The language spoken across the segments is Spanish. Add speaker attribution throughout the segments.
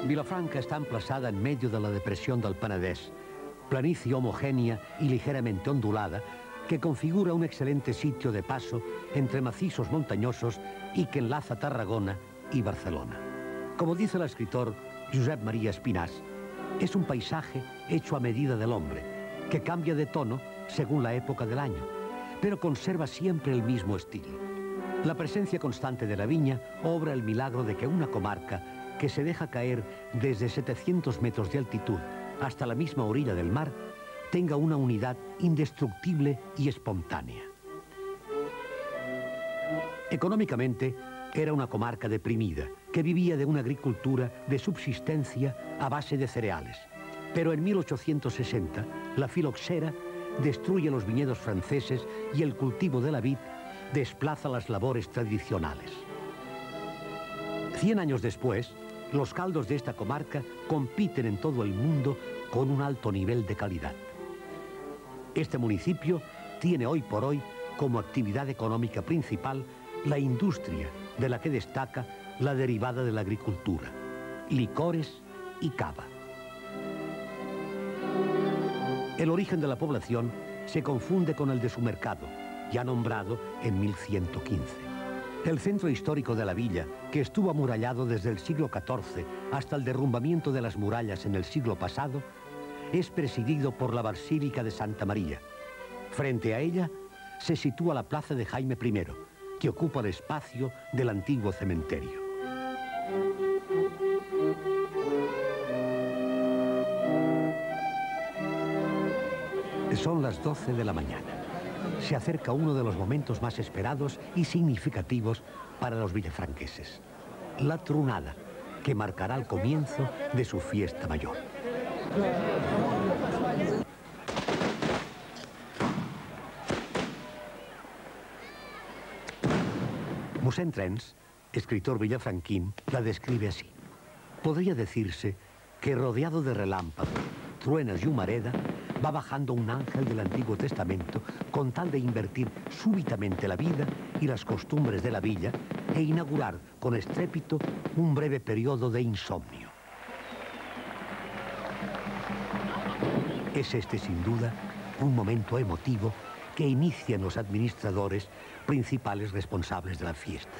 Speaker 1: Vilafranca está emplazada en medio de la depresión del Penedès, planicie homogénea y ligeramente ondulada que configura un excelente sitio de paso entre macizos montañosos y que enlaza Tarragona y Barcelona. Como dice el escritor Josep María Espinàs, es un paisaje hecho a medida del hombre, que cambia de tono según la época del año, pero conserva siempre el mismo estilo. La presencia constante de la viña obra el milagro de que una comarca que se deja caer desde 700 metros de altitud hasta la misma orilla del mar tenga una unidad indestructible y espontánea. Económicamente, era una comarca deprimida, que vivía de una agricultura de subsistencia a base de cereales. Pero en 1860, la filoxera destruye los viñedos franceses y el cultivo de la vid desplaza las labores tradicionales. 100 años después, los caldos de esta comarca compiten en todo el mundo con un alto nivel de calidad. Este municipio tiene hoy por hoy como actividad económica principal la industria de la que destaca la derivada de la agricultura, licores y cava. El origen de la población se confunde con el de su mercado, ya nombrado en 1115. El centro histórico de la villa, que estuvo amurallado desde el siglo XIV hasta el derrumbamiento de las murallas en el siglo pasado, es presidido por la Basílica de Santa María. Frente a ella se sitúa la plaza de Jaime I, que ocupa el espacio del antiguo cementerio. Son las 12 de la mañana. Se acerca uno de los momentos más esperados y significativos para los villafranqueses. La trunada, que marcará el comienzo de su fiesta mayor. Mossèn Trens, escritor villafranquín, la describe así. Podría decirse que rodeado de relámpagos, truenas y humareda, va bajando un ángel del Antiguo Testamento con tal de invertir súbitamente la vida y las costumbres de la villa e inaugurar con estrépito un breve periodo de insomnio. Es este, sin duda, un momento emotivo que inician los administradores principales responsables de la fiesta.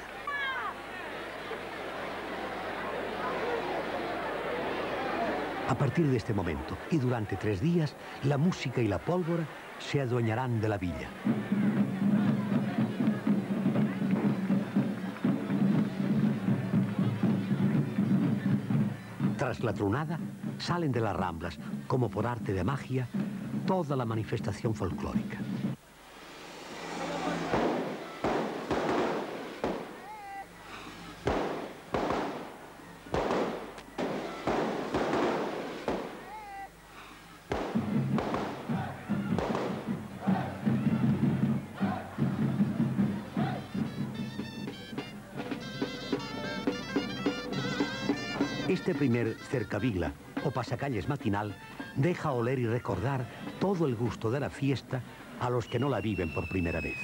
Speaker 1: A partir de este momento y durante 3 días, la música y la pólvora se adueñarán de la villa. Tras la trunada, salen de las ramblas, como por arte de magia, toda la manifestación folclórica. Este primer cercavila o pasacalles matinal deja oler y recordar todo el gusto de la fiesta a los que no la viven por primera vez.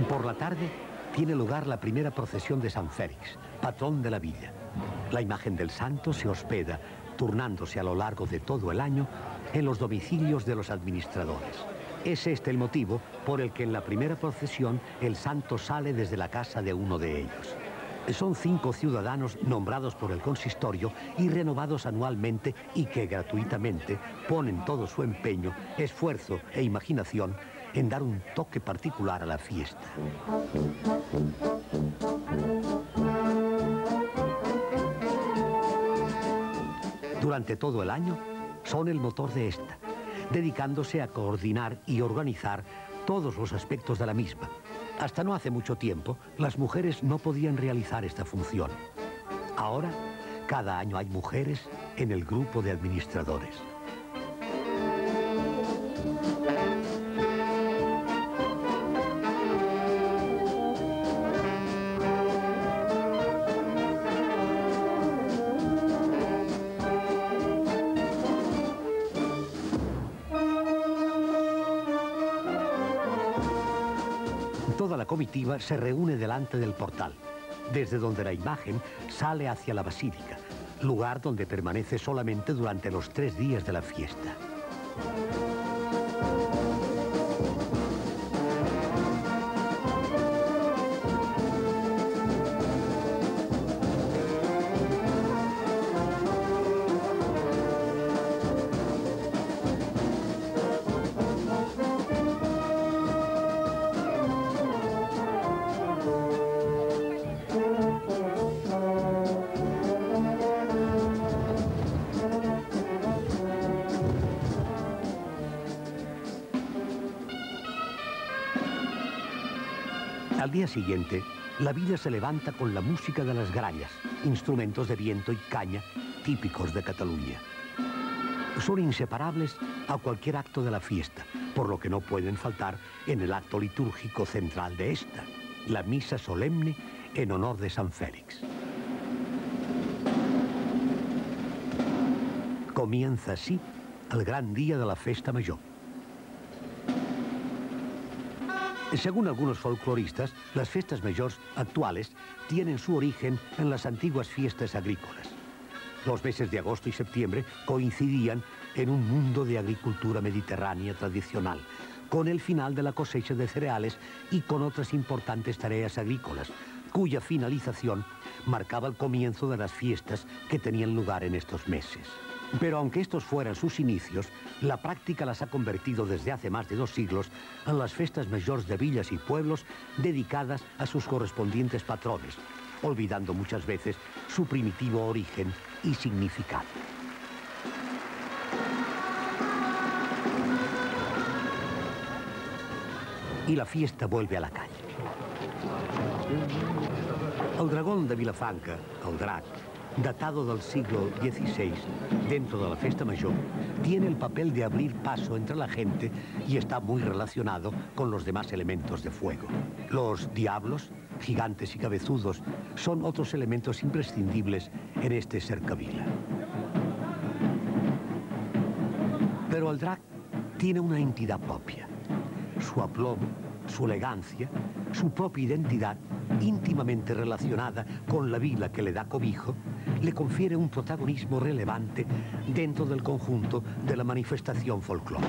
Speaker 1: Por la tarde tiene lugar la primera procesión de San Félix, patrón de la villa. La imagen del santo se hospeda, turnándose a lo largo de todo el año, en los domicilios de los administradores. Es este el motivo por el que en la primera procesión el santo sale desde la casa de uno de ellos. Son 5 ciudadanos nombrados por el consistorio y renovados anualmente y que gratuitamente ponen todo su empeño, esfuerzo e imaginación en dar un toque particular a la fiesta. Durante todo el año son el motor de esta, dedicándose a coordinar y organizar todos los aspectos de la misma. Hasta no hace mucho tiempo, las mujeres no podían realizar esta función. Ahora, cada año hay mujeres en el grupo de administradores. Toda la comitiva se reúne delante del portal, desde donde la imagen sale hacia la basílica, lugar donde permanece solamente durante los 3 días de la fiesta. Al día siguiente, la villa se levanta con la música de las grallas, instrumentos de viento y caña típicos de Cataluña. Son inseparables a cualquier acto de la fiesta, por lo que no pueden faltar en el acto litúrgico central de esta, la misa solemne en honor de San Félix. Comienza así el gran día de la Festa Mayor. Según algunos folcloristas, las fiestas mayores actuales tienen su origen en las antiguas fiestas agrícolas. Los meses de agosto y septiembre coincidían en un mundo de agricultura mediterránea tradicional, con el final de la cosecha de cereales y con otras importantes tareas agrícolas, cuya finalización marcaba el comienzo de las fiestas que tenían lugar en estos meses. Pero aunque estos fueran sus inicios, la práctica las ha convertido desde hace más de 2 siglos en las fiestas mayores de villas y pueblos dedicadas a sus correspondientes patrones, olvidando muchas veces su primitivo origen y significado. Y la fiesta vuelve a la calle. El dragón de Vilafranca, el drac, datado del siglo XVI, dentro de la Festa Mayor, tiene el papel de abrir paso entre la gente y está muy relacionado con los demás elementos de fuego. Los diablos, gigantes y cabezudos, son otros elementos imprescindibles en este cercavila. Pero el drac tiene una entidad propia. Su aplomo, su elegancia, su propia identidad, íntimamente relacionada con la vila que le da cobijo, le confiere un protagonismo relevante dentro del conjunto de la manifestación folclórica.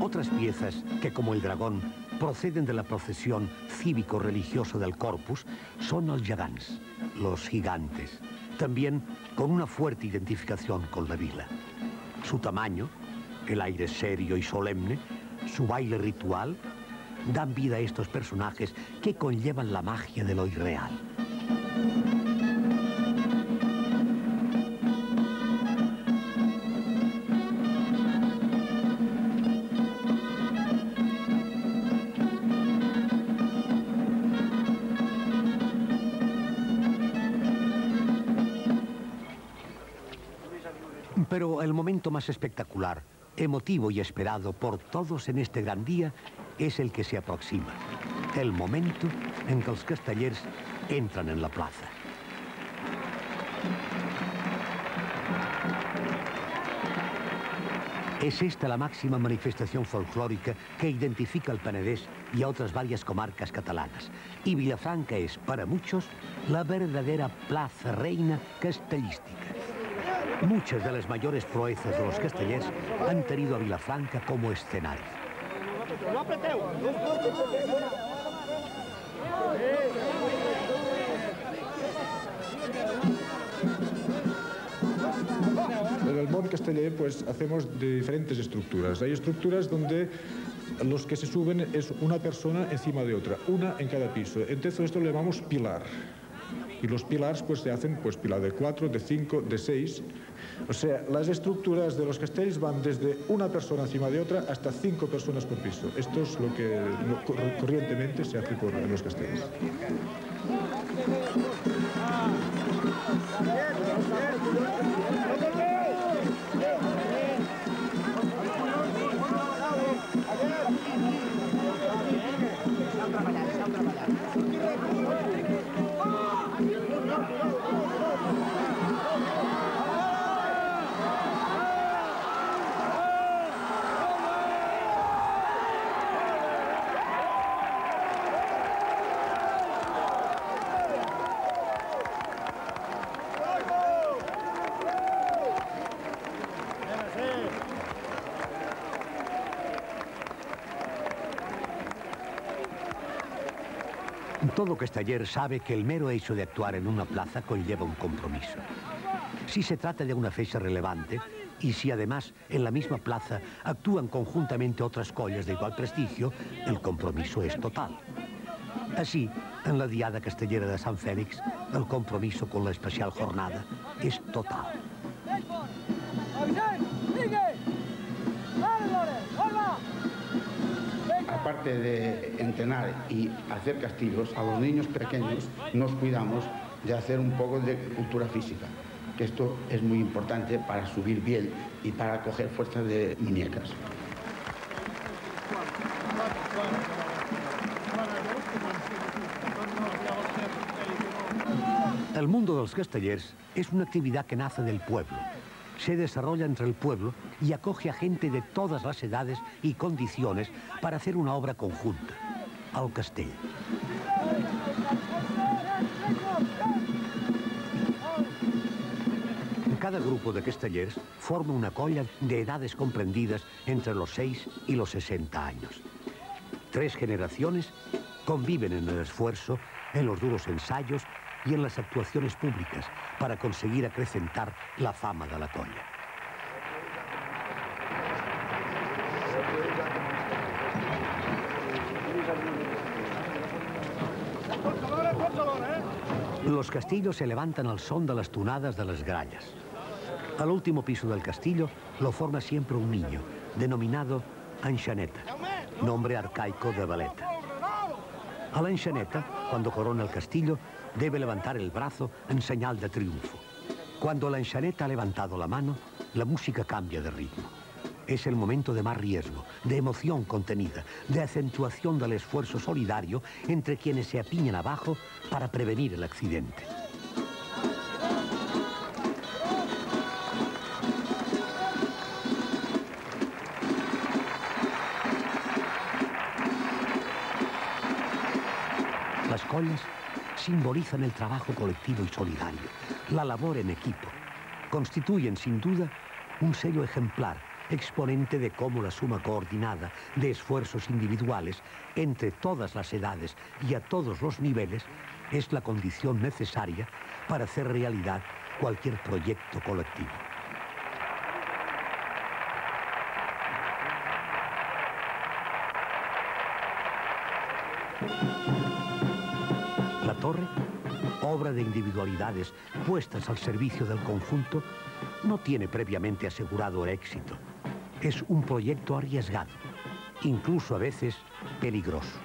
Speaker 1: Otras piezas que, como el dragón, proceden de la procesión cívico-religiosa del Corpus son els gegants, los gigantes, también con una fuerte identificación con la vila. Su tamaño, el aire serio y solemne, su baile ritual, dan vida a estos personajes que conllevan la magia de lo irreal. Pero el momento más espectacular, emotivo y esperado por todos en este gran día es el que se aproxima. El momento en que los castellers entran en la plaza. Es esta la máxima manifestación folclórica que identifica al Penedès y a otras varias comarcas catalanas. Y Vilafranca es, para muchos, la verdadera plaza reina castellística. Muchas de las mayores proezas de los castellers han tenido a Vilafranca como escenario.
Speaker 2: En el Mont Casteller pues hacemos de diferentes estructuras. Hay estructuras donde los que se suben es una persona encima de otra, una en cada piso. Entonces esto lo llamamos pilar. Y los pilares pues se hacen pues pilar de 4, de 5, de 6. O sea, las estructuras de los castells van desde una persona encima de otra hasta 5 personas por piso. Esto es lo que corrientemente se hace en los castells.
Speaker 1: Todo casteller sabe que el mero hecho de actuar en una plaza conlleva un compromiso. Si se trata de una fecha relevante y si además en la misma plaza actúan conjuntamente otras colles de igual prestigio, el compromiso es total. Así, en la Diada Castellera de Sant Fèlix, el compromiso con la especial jornada es total.
Speaker 3: Aparte de entrenar y hacer castillos, a los niños pequeños nos cuidamos de hacer un poco de cultura física, que esto es muy importante para subir bien y para coger fuerza de muñecas.
Speaker 1: El mundo dels castellers es una actividad que nace del pueblo. Se desarrolla entre el pueblo y acoge a gente de todas las edades y condiciones para hacer una obra conjunta, el castell. Cada grupo de castellers forma una colla de edades comprendidas entre los 6 y los 60 años. 3 generaciones conviven en el esfuerzo, en los duros ensayos y en las actuaciones públicas para conseguir acrecentar la fama de la colla. Los castillos se levantan al son de las tunadas de las grallas. Al último piso del castillo lo forma siempre un niño, denominado enxaneta, nombre arcaico de valeta. A la enxaneta, cuando corona el castillo, debe levantar el brazo en señal de triunfo. Cuando la enxaneta ha levantado la mano, la música cambia de ritmo. Es el momento de más riesgo, de emoción contenida, de acentuación del esfuerzo solidario entre quienes se apiñan abajo para prevenir el accidente. Las collas simbolizan el trabajo colectivo y solidario, la labor en equipo. Constituyen, sin duda, un sello ejemplar, exponente de cómo la suma coordinada de esfuerzos individuales entre todas las edades y a todos los niveles es la condición necesaria para hacer realidad cualquier proyecto colectivo. La torre, obra de individualidades puestas al servicio del conjunto, no tiene previamente asegurado el éxito. Es un proyecto arriesgado, incluso a veces peligroso.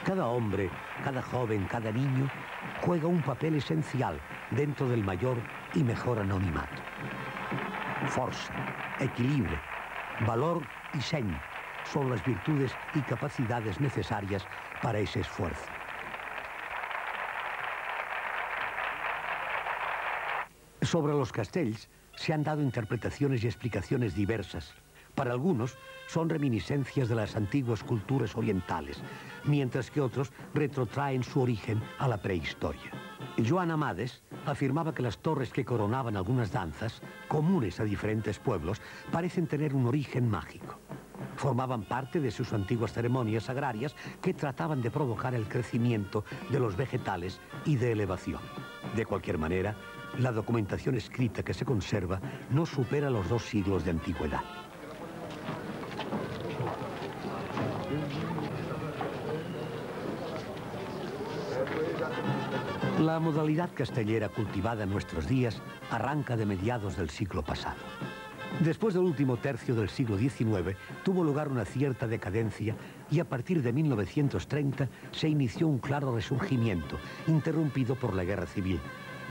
Speaker 1: Cada hombre, cada joven, cada niño juega un papel esencial dentro del mayor y mejor anonimato. Força, equilibrio, valor y seny son las virtudes y capacidades necesarias para ese esfuerzo. Sobre los castells se han dado interpretaciones y explicaciones diversas. Para algunos son reminiscencias de las antiguas culturas orientales, mientras que otros retrotraen su origen a la prehistoria. Joan Amades afirmaba que las torres que coronaban algunas danzas, comunes a diferentes pueblos, parecen tener un origen mágico. Formaban parte de sus antiguas ceremonias agrarias que trataban de provocar el crecimiento de los vegetales y de elevación. De cualquier manera, la documentación escrita que se conserva no supera los 2 siglos de antigüedad. La modalidad castellera cultivada en nuestros días arranca de mediados del siglo pasado. Después del último tercio del siglo XIX tuvo lugar una cierta decadencia y a partir de 1930 se inició un claro resurgimiento, interrumpido por la Guerra Civil,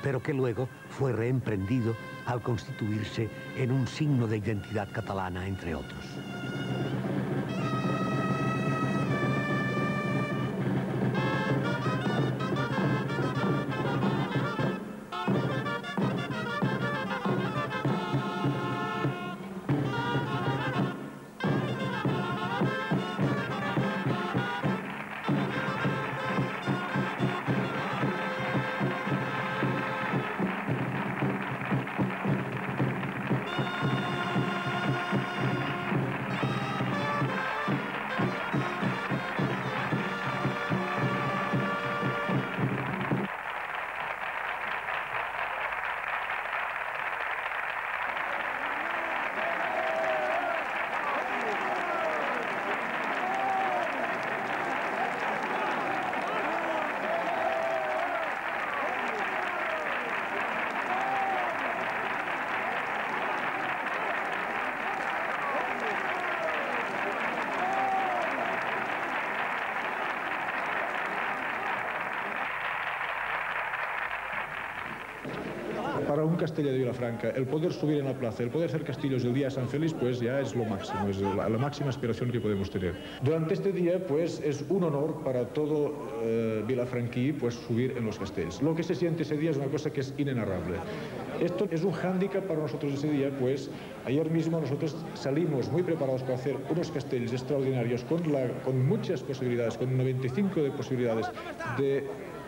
Speaker 1: pero que luego fue reemprendido al constituirse en un signo de identidad catalana, entre otros.
Speaker 2: Castella de Vilafranca, el poder subir en la plaza, el poder hacer castillos el día de San Félix, pues ya es lo máximo, es la máxima aspiración que podemos tener. Durante este día, pues es un honor para todo vilafranquí, pues subir en los castells. Lo que se siente ese día es una cosa que es inenarrable. Esto es un hándicap para nosotros ese día, pues ayer mismo nosotros salimos muy preparados para hacer unos castells extraordinarios con muchas posibilidades, con 95 de posibilidades de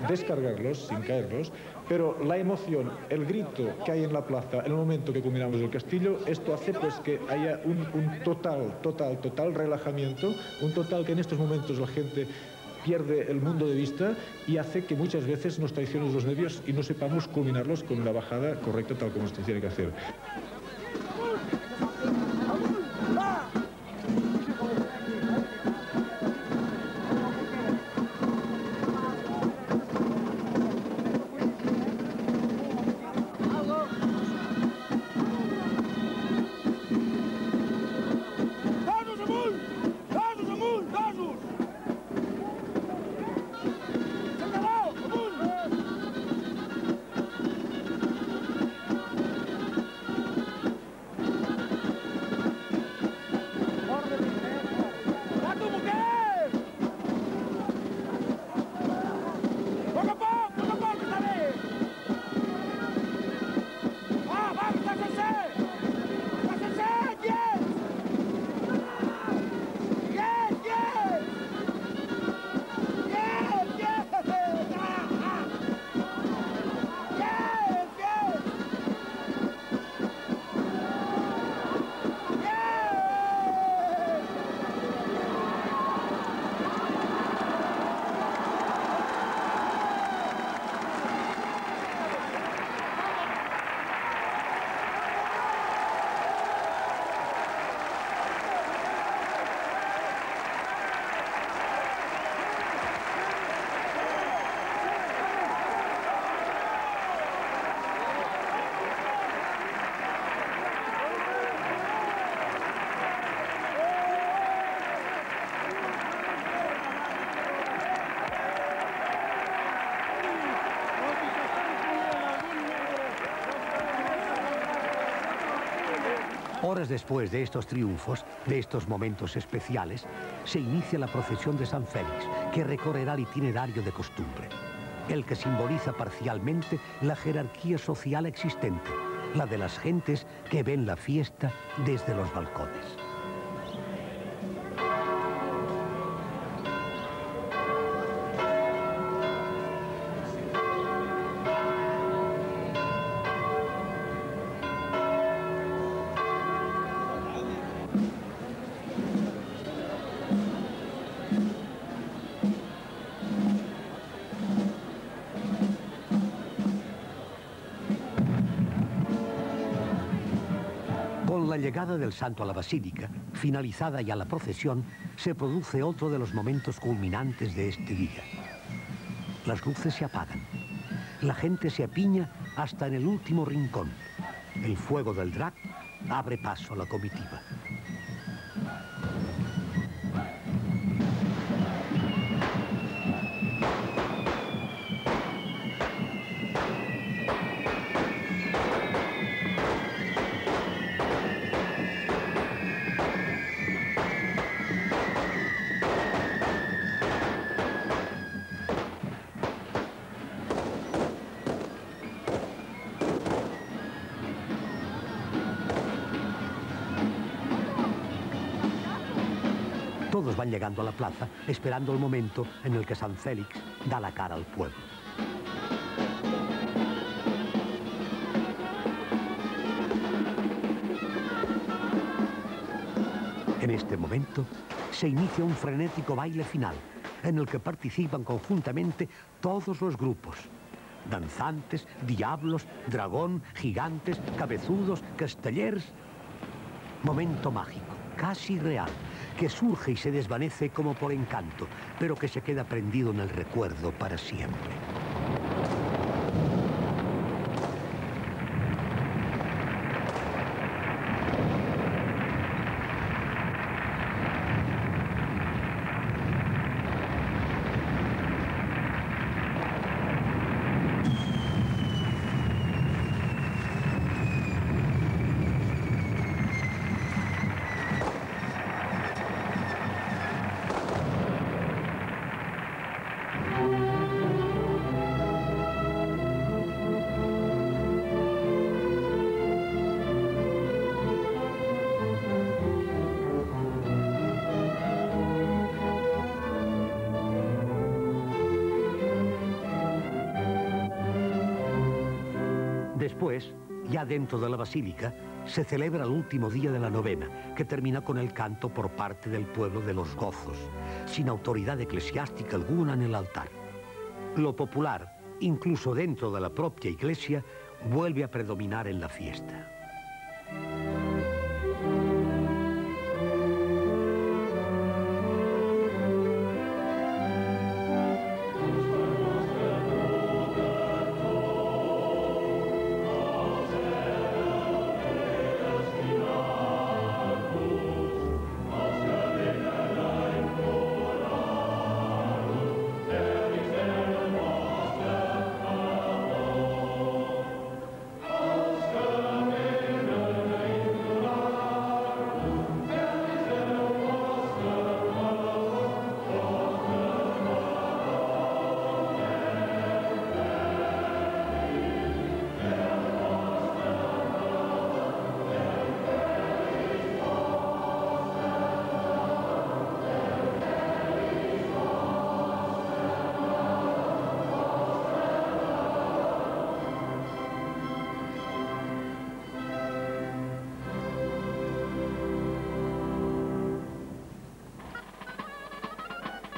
Speaker 2: descargarlos sin caerlos, pero la emoción, el grito que hay en la plaza en el momento que culminamos el castillo, esto hace pues que haya un total relajamiento, un total que en estos momentos la gente pierde el mundo de vista y hace que muchas veces nos traicionen los nervios y no sepamos culminarlos con la bajada correcta tal como se tiene que hacer.
Speaker 1: Horas después de estos triunfos, de estos momentos especiales, se inicia la procesión de San Félix, que recorrerá el itinerario de costumbre, el que simboliza parcialmente la jerarquía social existente, la de las gentes que ven la fiesta desde los balcones. Con la llegada del santo a la basílica, finalizada ya la procesión, se produce otro de los momentos culminantes de este día. Las luces se apagan. La gente se apiña hasta en el último rincón. El fuego del drac abre paso a la comitiva. Todos van llegando a la plaza, esperando el momento en el que San Félix da la cara al pueblo. En este momento se inicia un frenético baile final, en el que participan conjuntamente todos los grupos. Danzantes, diablos, dragón, gigantes, cabezudos, castellers. Momento mágico, casi real, que surge y se desvanece como por encanto, pero que se queda prendido en el recuerdo para siempre. Después, ya dentro de la basílica, se celebra el último día de la novena, que termina con el canto por parte del pueblo de los gozos, sin autoridad eclesiástica alguna en el altar. Lo popular, incluso dentro de la propia iglesia, vuelve a predominar en la fiesta.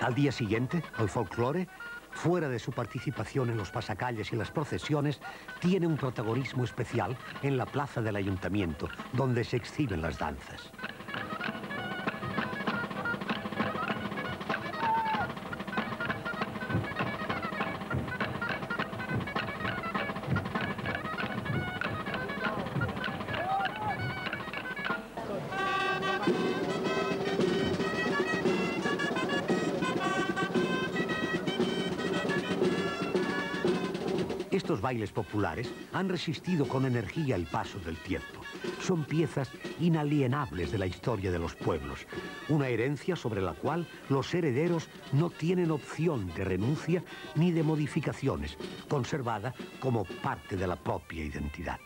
Speaker 1: Al día siguiente, el folclore, fuera de su participación en los pasacalles y las procesiones, tiene un protagonismo especial en la plaza del ayuntamiento, donde se exhiben las danzas. Estos bailes populares han resistido con energía el paso del tiempo. Son piezas inalienables de la historia de los pueblos, una herencia sobre la cual los herederos no tienen opción de renuncia ni de modificaciones, conservada como parte de la propia identidad.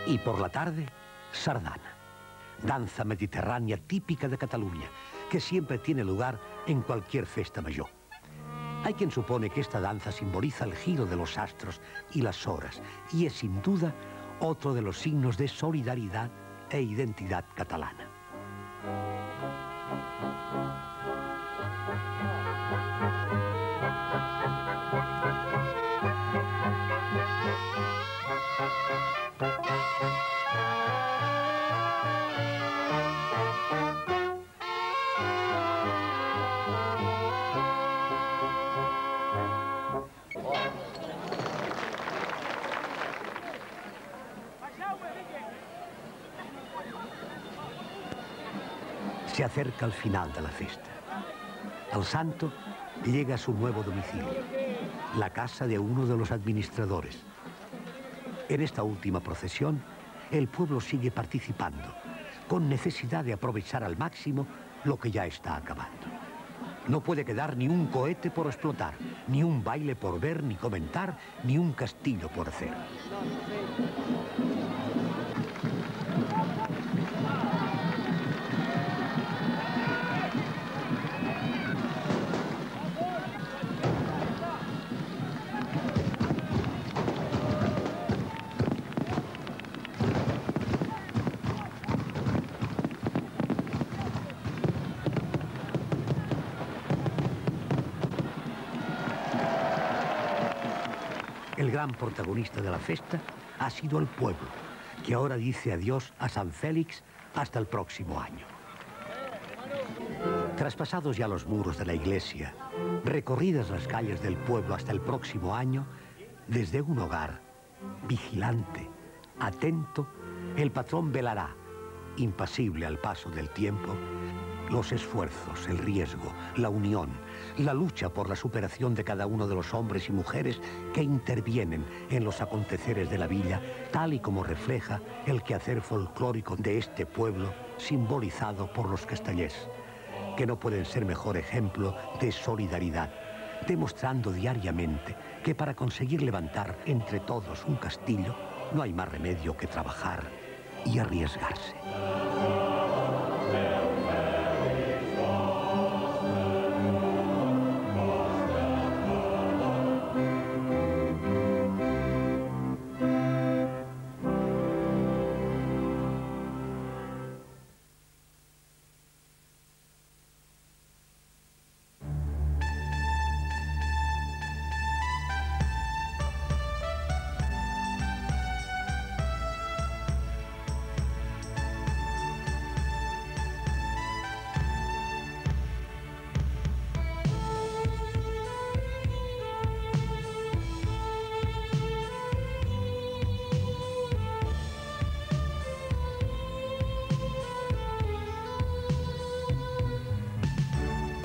Speaker 1: Y por la tarde, sardana, danza mediterránea típica de Cataluña, que siempre tiene lugar en cualquier festa mayor. Hay quien supone que esta danza simboliza el giro de los astros y las horas, y es sin duda otro de los signos de solidaridad e identidad catalana. Se acerca el final de la fiesta. El santo llega a su nuevo domicilio, la casa de uno de los administradores. En esta última procesión, el pueblo sigue participando, con necesidad de aprovechar al máximo lo que ya está acabando. No puede quedar ni un cohete por explotar, ni un baile por ver ni comentar, ni un castillo por hacer. El gran protagonista de la fiesta ha sido el pueblo, que ahora dice adiós a San Félix hasta el próximo año. Traspasados ya los muros de la iglesia, recorridas las calles del pueblo hasta el próximo año, desde un hogar, vigilante, atento, el patrón velará impasible al paso del tiempo, los esfuerzos, el riesgo, la unión, la lucha por la superación de cada uno de los hombres y mujeres que intervienen en los aconteceres de la villa, tal y como refleja el quehacer folclórico de este pueblo, simbolizado por los castellers, que no pueden ser mejor ejemplo de solidaridad, demostrando diariamente que para conseguir levantar entre todos un castillo, no hay más remedio que trabajar y arriesgarse.